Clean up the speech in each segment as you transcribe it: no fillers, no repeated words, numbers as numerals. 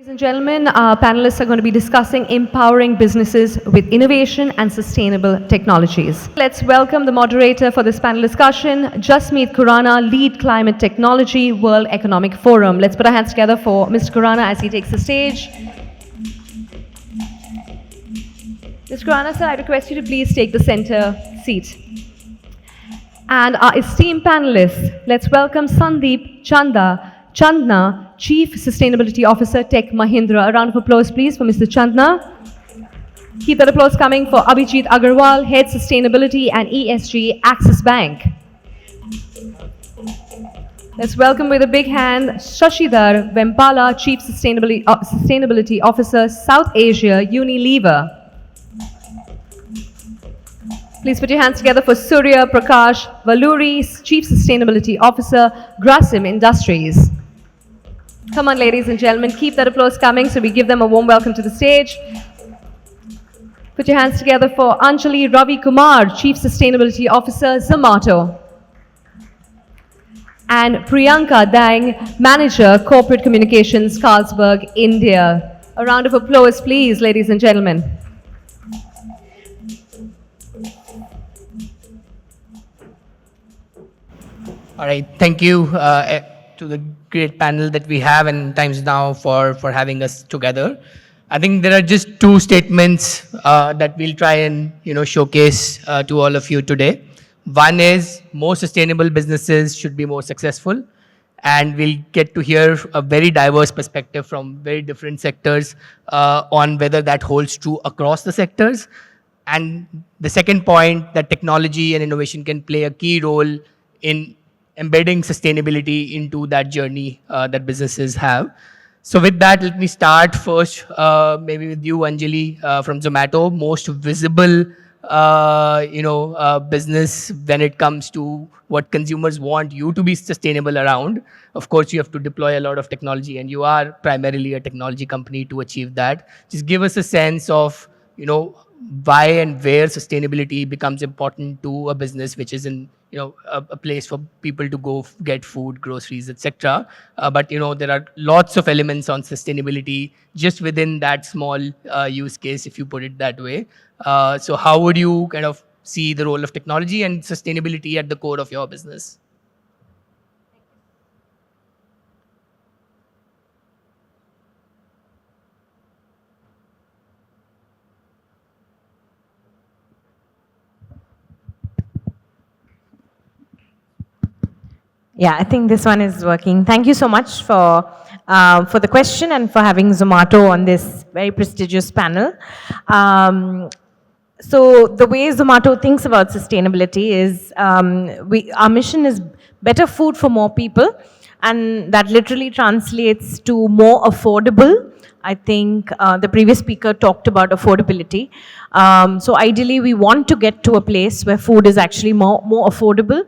Ladies and gentlemen, our panelists are going to be discussing empowering businesses with innovation and sustainable technologies. Let's welcome the moderator for this panel discussion, Jasmeet Khurana, Lead Climate Technology, World Economic Forum. Let's put our hands together for Mr. Khurana as he takes the stage. Mr. Khurana, sir, I request you to please take the center seat. And our esteemed panelists, let's welcome Sandeep Chandna, Chief Sustainability Officer, Tech Mahindra. A round of applause, please, for Mr. Chandna. Keep that applause coming for Abhijit Agarwal, Head Sustainability and ESG, Axis Bank. Let's welcome with a big hand Shashidhar Vempala, Chief Sustainability Officer, South Asia, Unilever. Please put your hands together for Surya Prakash Valluri, Chief Sustainability Officer, Grasim Industries. Come on, ladies and gentlemen, keep that applause coming so we give them a warm welcome to the stage. Put your hands together for Anjali Ravi Kumar, Chief Sustainability Officer, Zomato. And Priyanka Dang, Manager, Corporate Communications, Carlsberg, India. A round of applause, please, ladies and gentlemen. All right, thank you to the great panel that we have, and thanks now for having us together. I think there are just two statements that we'll try and showcase to all of you today. One is more sustainable businesses should be more successful, and we'll get to hear a very diverse perspective from very different sectors on whether that holds true across the sectors. And the second point, that technology and innovation can play a key role in embedding sustainability into that journey that businesses have. So with that, let me start first maybe with you, Anjali, from Zomato, most visible business when it comes to what consumers want you to be sustainable around. Of course, you have to deploy a lot of technology, and you are primarily a technology company to achieve that. Just give us a sense of why and where sustainability becomes important to a business which is in a place for people to go get food, groceries, etc. But there are lots of elements on sustainability just within that small use case, if you put it that way. So how would you kind of see the role of technology and sustainability at the core of your business? Yeah, I think this one is working. Thank you so much for the question and for having Zomato on this very prestigious panel. So the way Zomato thinks about sustainability is our mission is better food for more people, and that literally translates to more affordable. I think the previous speaker talked about affordability. So ideally, we want to get to a place where food is actually more affordable,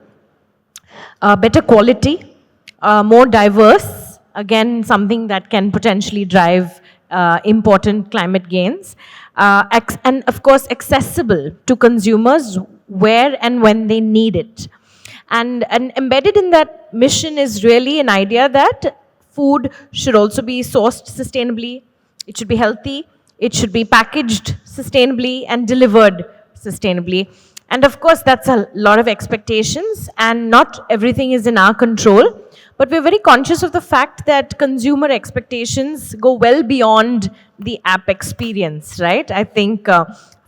better quality, more diverse, again, something that can potentially drive important climate gains, and of course, accessible to consumers where and when they need it. And embedded in that mission is really an idea that food should also be sourced sustainably, it should be healthy, it should be packaged sustainably and delivered sustainably. And of course, that's a lot of expectations, and not everything is in our control. But we're very conscious of the fact that consumer expectations go well beyond the app experience, right? I think,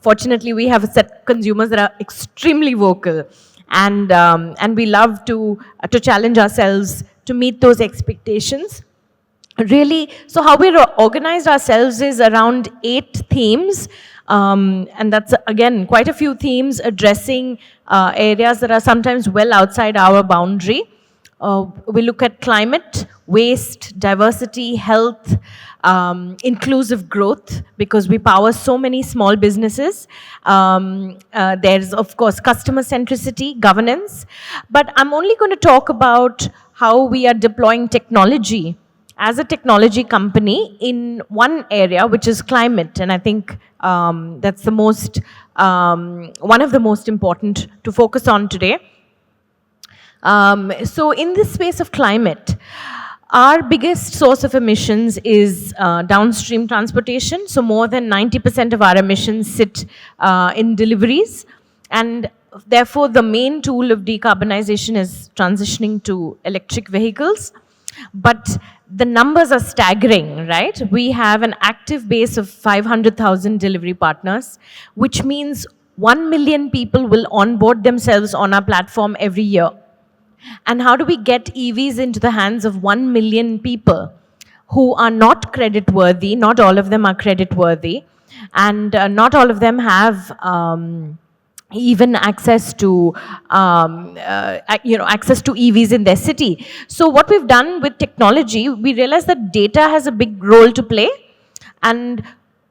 fortunately, we have a set of consumers that are extremely vocal, and we love to challenge ourselves to meet those expectations. Really, so how we organized ourselves is around 8 themes. And that's, again, quite a few themes addressing areas that are sometimes well outside our boundary. We look at climate, waste, diversity, health, inclusive growth, because we power so many small businesses. There's, of course, customer centricity, governance. But I'm only going to talk about how we are deploying technology as a technology company in one area, which is climate. And I think that's the most, one of the most important to focus on today. So in this space of climate, Our biggest source of emissions is downstream transportation. So more than 90% of our emissions sit in deliveries. And therefore, the main tool of decarbonization is transitioning to electric vehicles. But the numbers are staggering, right? We have an active base of 500,000 delivery partners, which means 1 million people will onboard themselves on our platform every year. And how do we get EVs into the hands of 1 million people who are not credit worthy? Not all of them are credit worthy, and not all of them have even access to access to EVs in their city. So what we've done with technology, we realized that data has a big role to play, and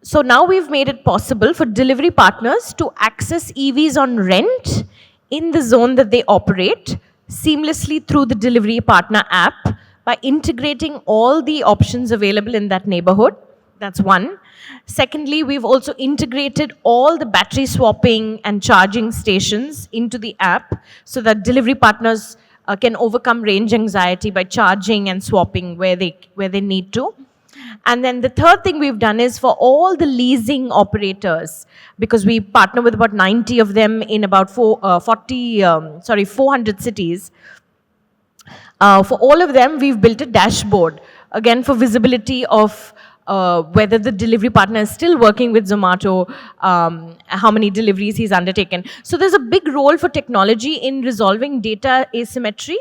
so now we've made it possible for delivery partners to access EVs on rent in the zone that they operate seamlessly through the delivery partner app by integrating all the options available in that neighborhood. That's one. Secondly, we've also integrated all the battery swapping and charging stations into the app so that delivery partners can overcome range anxiety by charging and swapping where they need to. And then the third thing we've done is for all the leasing operators, because we partner with about 90 of them in about 400 cities. For all of them, we've built a dashboard, again, for visibility of whether the delivery partner is still working with Zomato, how many deliveries he's undertaken. So there's a big role for technology in resolving data asymmetry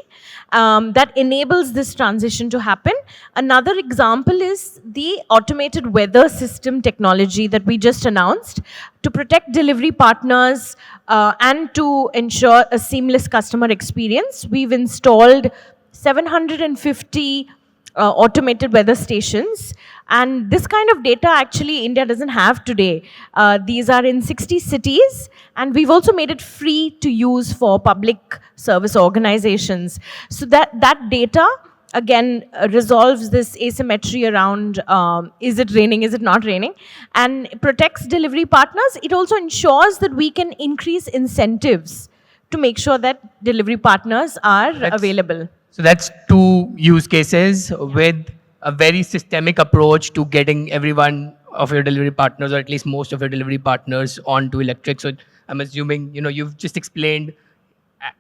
that enables this transition to happen. Another example is the automated weather system technology that we just announced to protect delivery partners and to ensure a seamless customer experience. We've installed 750 automated weather stations. And this kind of data actually India doesn't have today. These are in 60 cities, and we've also made it free to use for public service organizations. So that data, again, resolves this asymmetry around is it raining, is it not raining, and protects delivery partners. It also ensures that we can increase incentives to make sure that delivery partners are available. So that's two use cases with a very systemic approach to getting everyone of your delivery partners, or at least most of your delivery partners, onto electric. So I'm assuming, you've just explained,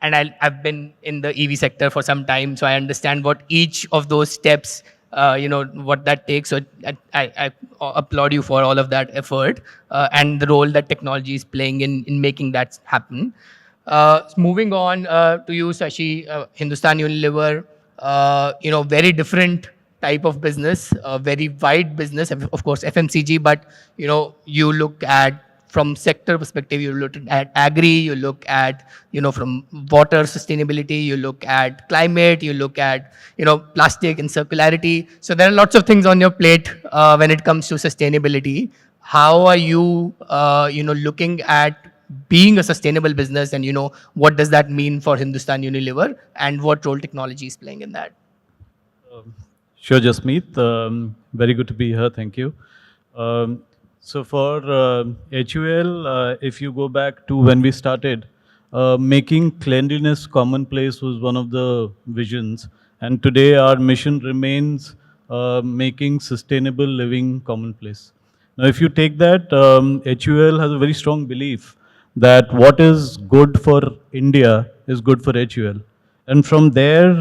and I've been in the EV sector for some time, so I understand what each of those steps, what that takes. So I applaud you for all of that effort and the role that technology is playing in making that happen. Moving on to you, Shashi, Hindustan Unilever, very different type of business, a very wide business, of course, FMCG, but, you look at from sector perspective, you look at agri, you look at, from water sustainability, you look at climate, you look at, plastic and circularity. So there are lots of things on your plate when it comes to sustainability. How are you, looking at being a sustainable business, and, what does that mean for Hindustan Unilever, and what role technology is playing in that? Sure, Jasmeet. Very good to be here. Thank you. So for HUL, if you go back to when we started, making cleanliness commonplace was one of the visions. And today our mission remains making sustainable living commonplace. Now, if you take that, HUL has a very strong belief that what is good for India is good for HUL. And from there,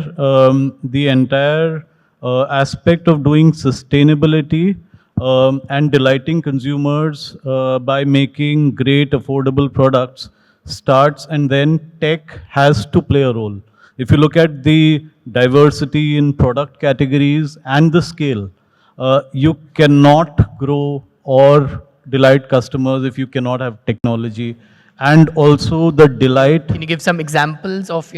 the entire aspect of doing sustainability and delighting consumers by making great affordable products starts, and then tech has to play a role. If you look at the diversity in product categories and the scale, you cannot grow or delight customers if you cannot have technology, and also the delight. Can you give some examples of,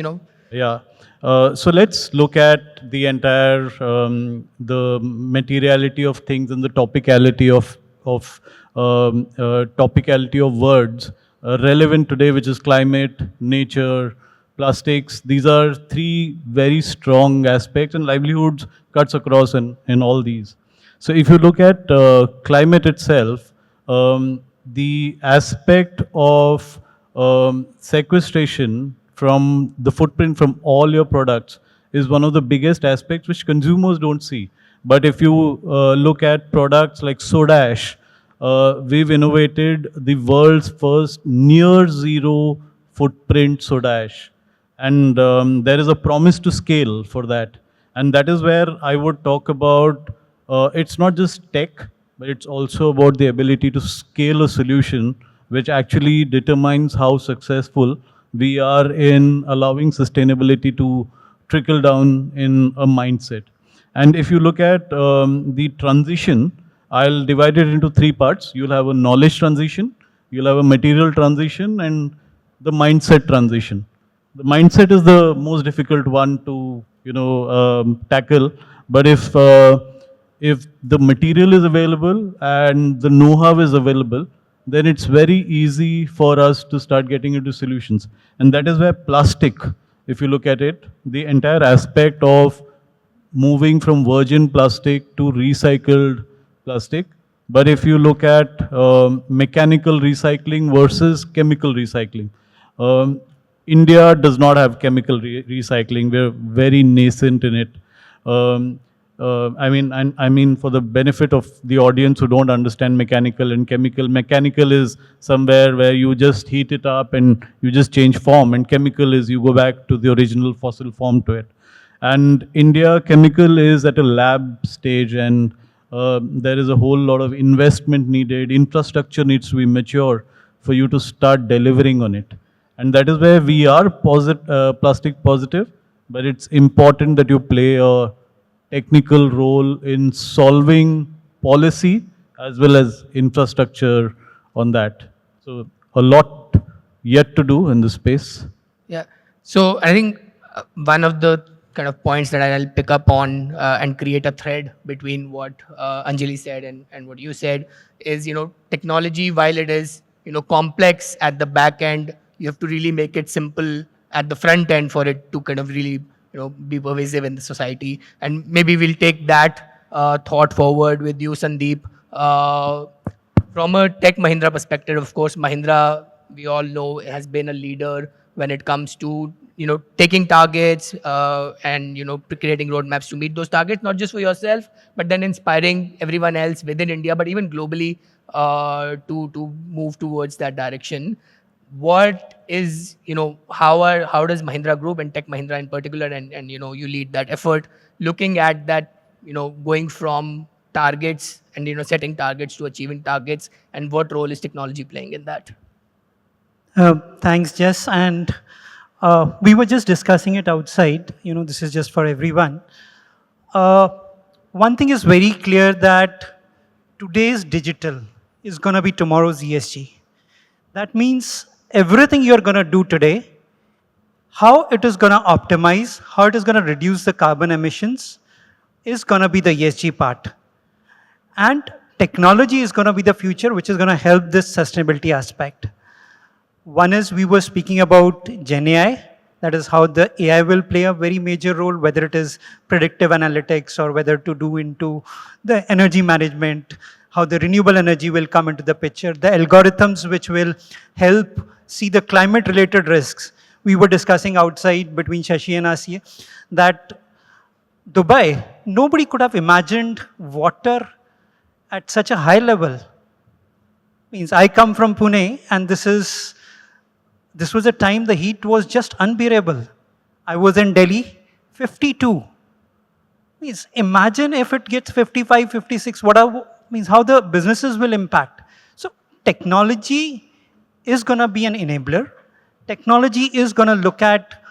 Yeah. So let's look at the entire, the materiality of things and the topicality of words relevant today, which is climate, nature, plastics. These are three very strong aspects, and livelihoods cuts across in all these. So if you look at climate itself, the aspect of sequestration from the footprint from all your products is one of the biggest aspects which consumers don't see. But if you look at products like soda ash, we've innovated the world's first near zero footprint soda ash. And there is a promise to scale for that. And that is where I would talk about it's not just tech, but it's also about the ability to scale a solution which actually determines how successful we are in allowing sustainability to trickle down in a mindset. And if you look at the transition, I'll divide it into three parts. You'll have a knowledge transition, you'll have a material transition, and the mindset transition. The mindset is the most difficult one to tackle. But if the material is available and the know-how is available, then it's very easy for us to start getting into solutions. And that is where plastic, if you look at it, the entire aspect of moving from virgin plastic to recycled plastic. But if you look at mechanical recycling versus chemical recycling, India does not have chemical recycling. We're very nascent in it. I mean, for the benefit of the audience who don't understand mechanical and chemical, mechanical is somewhere where you just heat it up and you just change form, and chemical is you go back to the original fossil form to it. And India chemical is at a lab stage, and there is a whole lot of investment needed. Infrastructure needs to be mature for you to start delivering on it. And that is where we are plastic positive, but it's important that you play a technical role in solving policy as well as infrastructure on that. So a lot yet to do in this space. Yeah. So I think one of the kind of points that I'll pick up on and create a thread between what Anjali said and what you said is, technology, while it is, complex at the back end, you have to really make it simple at the front end for it to kind of really, be pervasive in the society. And maybe we'll take that thought forward with you, Sandeep. From a Tech Mahindra perspective, of course, Mahindra, we all know, has been a leader when it comes to taking targets and creating roadmaps to meet those targets, not just for yourself, but then inspiring everyone else within India, but even globally to move towards that direction. What is how does Mahindra Group and Tech Mahindra in particular, and you lead that effort, looking at that, going from targets and setting targets to achieving targets, and what role is technology playing in that? Thanks, Jess. And we were just discussing it outside. This is just for everyone. One thing is very clear, that today's digital is going to be tomorrow's ESG. That means everything you're going to do today, how it is going to optimize, how it is going to reduce the carbon emissions, is going to be the ESG part. And technology is going to be the future, which is going to help this sustainability aspect. One is, we were speaking about Gen AI. That is how the AI will play a very major role, whether it is predictive analytics or whether to do into the energy management, how the renewable energy will come into the picture, the algorithms which will help see the climate-related risks. We were discussing outside between Shashi and Asiya that Dubai, nobody could have imagined water at such a high level. Means I come from Pune, and this was a time the heat was just unbearable. I was in Delhi, 52. Means imagine if it gets 55, 56, how the businesses will impact. So technology is going to be an enabler. Technology is going to look at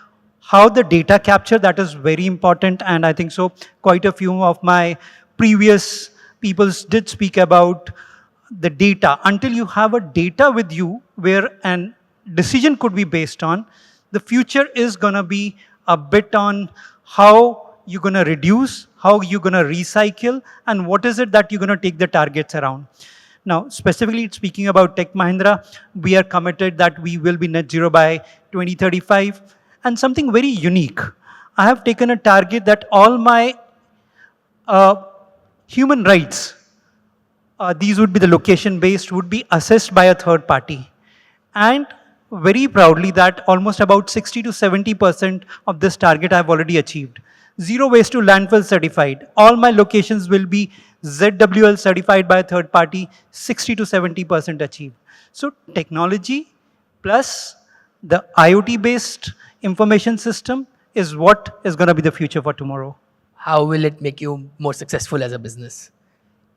how the data capture, that is very important. And I think so quite a few of my previous people did speak about the data. Until you have a data with you where an decision could be based on, the future is going to be a bit on how you're going to reduce, how you're going to recycle, and what is it that you're going to take the targets around. Now, specifically speaking about Tech Mahindra, we are committed that we will be net zero by 2035. And something very unique, I have taken a target that all my human rights, these would be the location based, would be assessed by a third party. And very proudly that almost about 60 to 70% of this target I've already achieved. Zero waste to landfill certified. All my locations will be ZWL certified by a third party, 60 to 70% achieved. So technology plus the IoT based information system is what is going to be the future for tomorrow. How will it make you more successful as a business?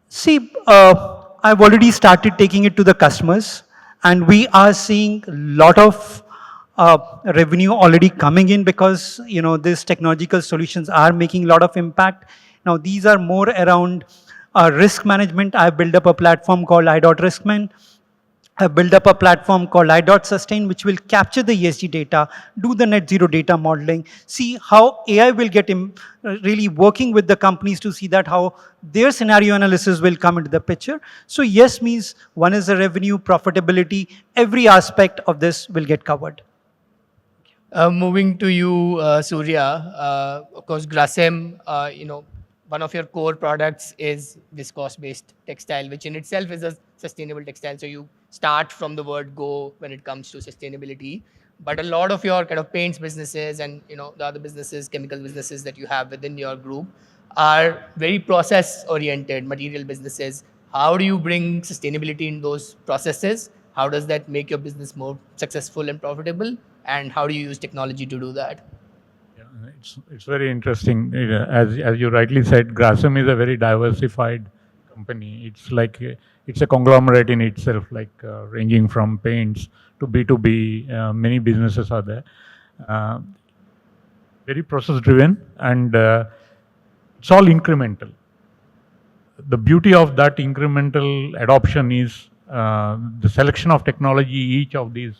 See, I've already started taking it to the customers, and we are seeing a lot of revenue already coming in because these technological solutions are making a lot of impact. Now, these are more around risk management. I've built up a platform called iDotRiskman. I've built up a platform called iDotSustain, which will capture the ESG data, do the net zero data modeling, see how AI will get really working with the companies to see that how their scenario analysis will come into the picture. So yes means one is the revenue, profitability, every aspect of this will get covered. Moving to you, Surya, of course, Grasim, one of your core products is viscose-based textile, which in itself is a sustainable textile. So you start from the word go when it comes to sustainability. But a lot of your kind of paints businesses and the other businesses, chemical businesses that you have within your group are very process-oriented material businesses. How do you bring sustainability in those processes? How does that make your business more successful and profitable? And how do you use technology to do that? It's very interesting. As you rightly said, Grasim is a very diversified company. It's like it's a conglomerate in itself, like ranging from paints to B2B. Many businesses are there. Very process driven, and it's all incremental. The beauty of that incremental adoption is the selection of technology, each of these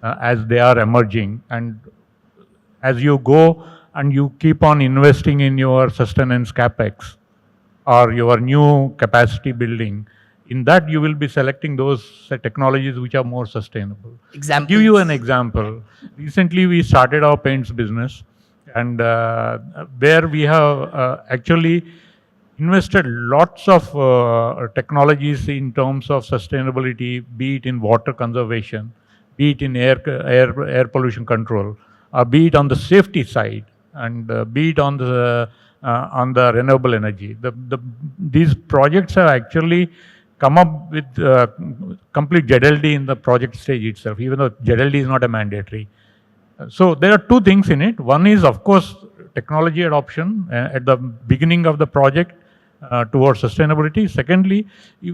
as they are emerging, and as you go and you keep on investing in your sustenance capex or your new capacity building, in that you will be selecting those technologies which are more sustainable. Examples? Give you an example. Recently we started our paints business, and where we have actually invested lots of technologies in terms of sustainability, be it in water conservation, be it in air pollution control, be it on the safety side, and be it on the renewable energy. These projects have actually come up with complete ZLD in the project stage itself, even though ZLD is not a mandatory. So there are two things in it. One is, of course, technology adoption at the beginning of the project towards sustainability. Secondly,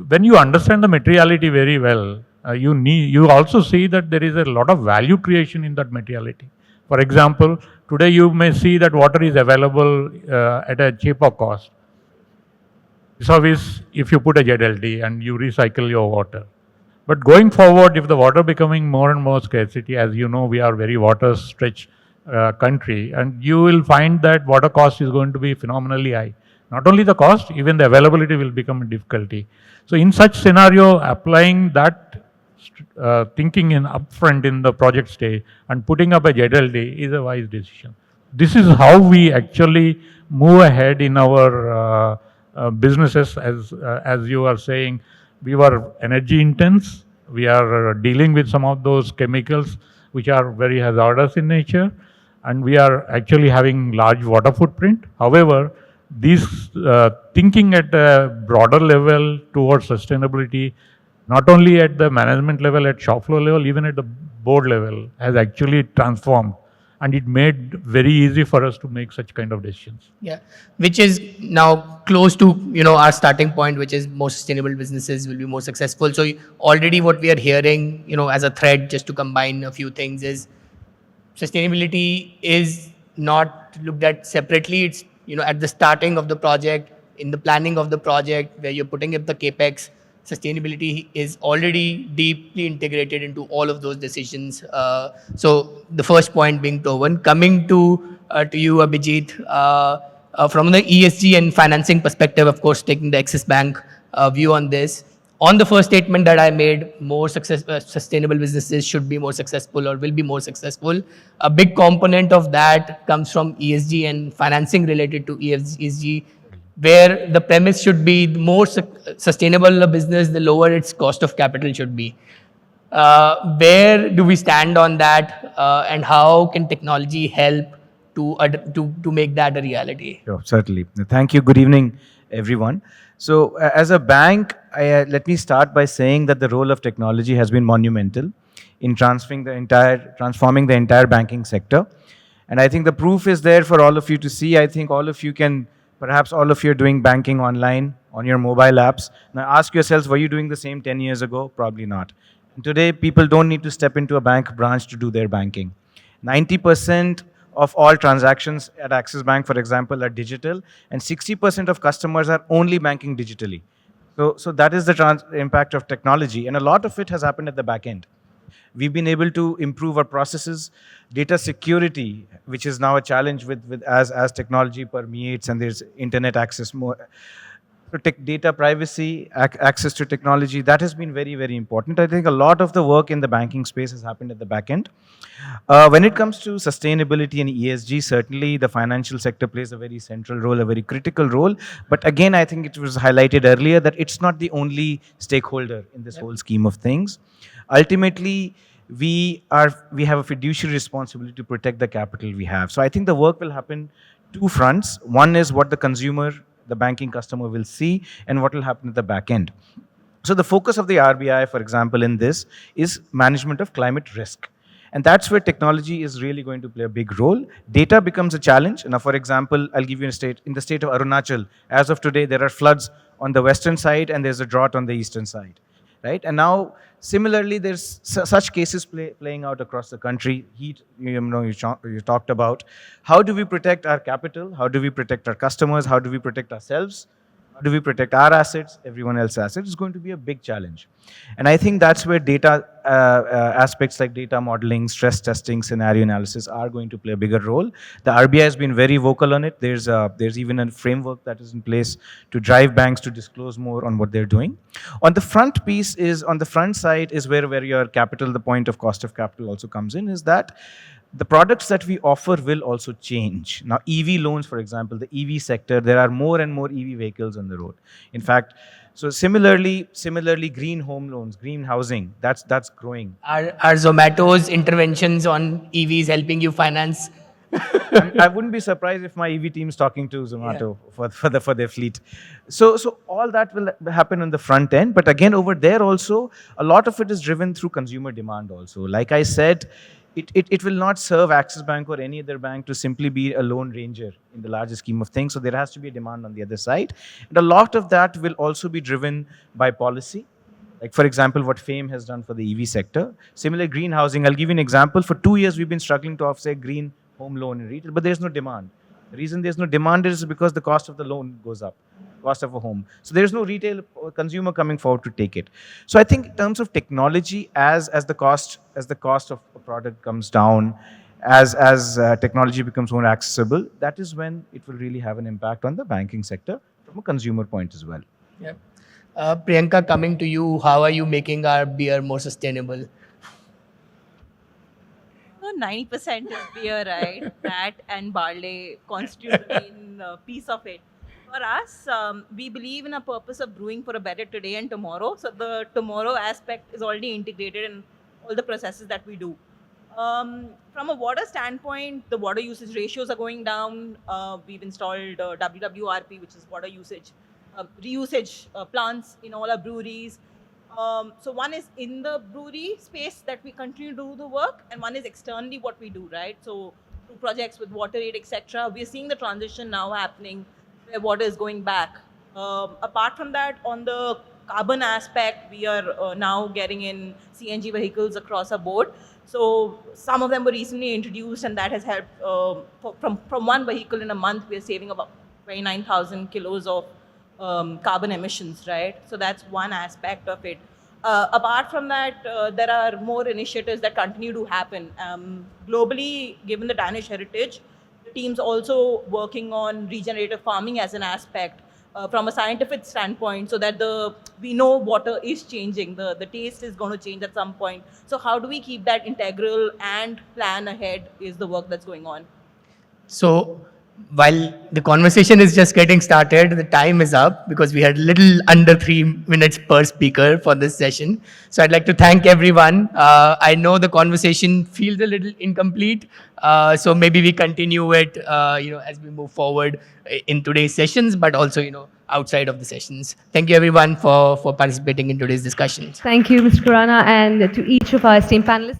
when you understand the materiality very well, you also see that there is a lot of value creation in that materiality. For example, today you may see that water is available at a cheaper cost. Service if you put a ZLD and you recycle your water. But going forward, if the water becoming more and more scarcity, as you know, we are very water stretched country, and you will find that water cost is going to be phenomenally high. Not only the cost, even the availability will become a difficulty. So in such scenario, applying that thinking in upfront in the project stage and putting up a ZLD is a wise decision. This is how we actually move ahead in our businesses. As you are saying, we were energy intense. We are dealing with some of those chemicals which are very hazardous in nature, and we are actually having large water footprint. However, these thinking at a broader level towards sustainability, not only at the management level, at shop floor level, even at the board level, has actually transformed, and it made very easy for us to make such kind of decisions. Yeah, which is now close to our starting point, which is more sustainable businesses will be more successful. So already what we are hearing, as a thread, just to combine a few things, is sustainability is not looked at separately. It's at the starting of the project, in the planning of the project, where you're putting up the capex. Sustainability is already deeply integrated into all of those decisions. So the first point being proven. Coming to you, Abhijit, from the ESG and financing perspective, of course, taking the Axis Bank view on this. On the first statement that I made, more sustainable businesses should be more successful or will be more successful. A big component of that comes from ESG and financing related to ESG, where the premise should be the more sustainable a business, the lower its cost of capital should be. Where do we stand on that, and how can technology help to make that a reality? Sure, certainly. Thank you. Good evening, everyone. So, as a bank, let me start by saying that the role of technology has been monumental in transforming the entire banking sector. And I think the proof is there for all of you to see. I think all of you can, perhaps all of you are doing banking online on your mobile apps. Now, ask yourselves, were you doing the same 10 years ago? Probably not. And today, people don't need to step into a bank branch to do their banking. 90% of all transactions at Axis Bank, for example, are digital, and 60% of customers are only banking digitally. So that is the impact of technology, and a lot of it has happened at the back end. We've been able to improve our processes, data security, which is now a challenge as technology permeates and there's internet access more. Protect data privacy, access to technology, that has been very, very important. I think a lot of the work in the banking space has happened at the back end. When it comes to sustainability and ESG, certainly the financial sector plays a very central role, a very critical role. But again, I think it was highlighted earlier that it's not the only stakeholder in this whole scheme of things. Ultimately, we have a fiduciary responsibility to protect the capital we have. So I think the work will happen two fronts. One is what the consumer, the banking customer will see, and what will happen at the back end. So the focus of the RBI, for example, in this is management of climate risk. And that's where technology is really going to play a big role. Data becomes a challenge. Now, for example, I'll give you in the state of Arunachal, as of today, there are floods on the western side and there's a drought on the eastern side. Right? And now, similarly, there's such cases playing out across the country. Heat, you talked about. How do we protect our capital? How do we protect our customers? How do we protect ourselves? How do we protect our assets, everyone else's assets? It's going to be a big challenge. And I think that's where data aspects like data modeling, stress testing, scenario analysis are going to play a bigger role. The RBI has been very vocal on it. There's even a framework that is in place to drive banks to disclose more on what they're doing. On the front side is where your capital, the point of cost of capital also comes in, is that the products that we offer will also change. Now, EV loans, for example, the EV sector, there are more and more EV vehicles on the road. In fact, so similarly, green home loans, green housing, that's growing. Are Zomato's interventions on EVs helping you finance? I wouldn't be surprised if my EV team's talking to Zomato for their fleet. So all that will happen on the front end. But again, over there also, a lot of it is driven through consumer demand also. Like I said, it will not serve Axis Bank or any other bank to simply be a lone ranger in the larger scheme of things. So there has to be a demand on the other side. And a lot of that will also be driven by policy. Like, for example, what FAME has done for the EV sector. Similar green housing, I'll give you an example. For 2 years, we've been struggling to offset green home loan in retail, but there's no demand. The reason there's no demand is because the cost of the loan goes up, cost of a home. So there's no retail consumer coming forward to take it. So I think in terms of technology, as the cost of a product comes down, as technology becomes more accessible, that is when it will really have an impact on the banking sector from a consumer point as well. Yeah. Priyanka, coming to you, how are you making our beer more sustainable? 90% is beer, right? That and barley constitute the main piece of it. For us, we believe in a purpose of brewing for a better today and tomorrow. So the tomorrow aspect is already integrated in all the processes that we do. From a water standpoint, the water usage ratios are going down. We've installed WWRP, which is water usage, reusage plants in all our breweries. So one is in the brewery space that we continue to do the work, and one is externally what we do, right? So through projects with WaterAid, etc., we're seeing the transition now happening where water is going back. Apart from that, on the carbon aspect, we are now getting in CNG vehicles across our board. So some of them were recently introduced, and that has helped. From one vehicle in a month, we are saving about 29,000 kilos of carbon emissions, right? So that's one aspect of it. Apart from that, there are more initiatives that continue to happen. Globally, given the Danish heritage, the team's also working on regenerative farming as an aspect from a scientific standpoint, so that we know water is changing, the taste is going to change at some point. So how do we keep that integral and plan ahead is the work that's going on. So while the conversation is just getting started, the time is up because we had little under 3 minutes per speaker for this session. So I'd like to thank everyone. I know the conversation feels a little incomplete, so maybe we continue it, as we move forward in today's sessions, but also, outside of the sessions. Thank you everyone for participating in today's discussions. Thank you, Mr. Khurana, and to each of our esteemed panelists.